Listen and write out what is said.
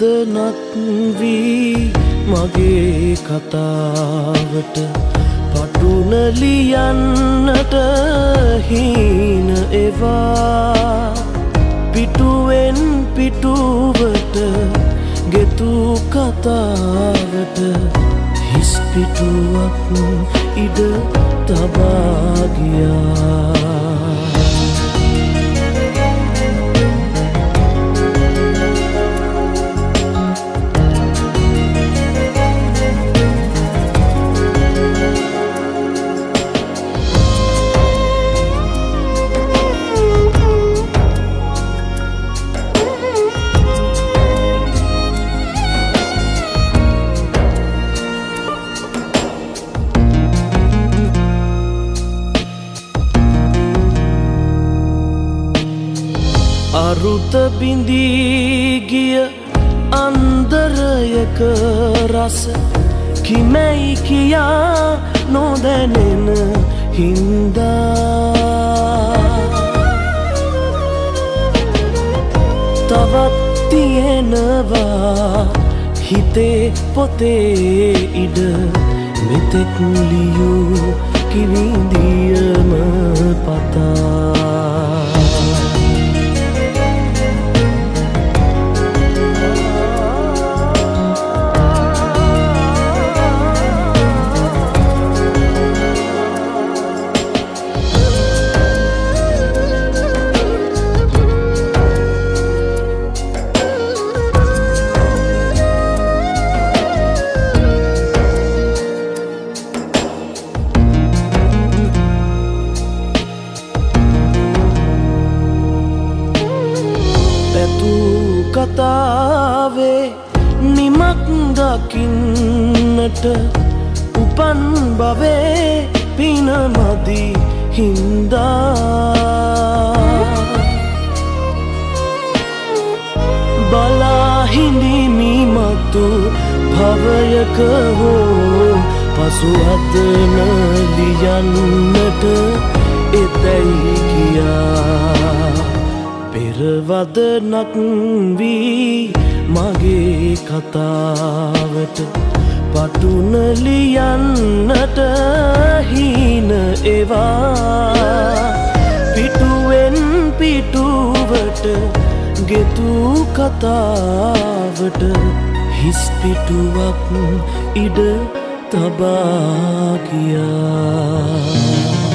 වදනක් වී මගේ කතාවට පටුන ලියන්නට හීන එවා පිටුවෙන් පිටුවට ගෙතු කතාවට හිස් පිටුවක් ඉඩ තබා ගියා. අරුත බිඳී ගිය අන්දරයක රස කිමැයි කියා නොදැනෙන හින්දා තවත් තියෙනවා හිතේ පොතේ ඉඩ මෙතෙක් ලියූ කිවිඳියම පතා කතාවේ නිමක් දකින්නට උපන් බවේ පින මදි හින්දා බලා හිඳිමි මතු භවයක හෝ පසු අතන ලියන්නට එතැයි කියා පෙරවදනක් වී මගේ කතාවට පටුන ලියන්නට හීන එවා පිටුවෙන් පිටුවට ගෙතු කතාවට හිස් පිටුවක් ඉඩ තබා ගියා.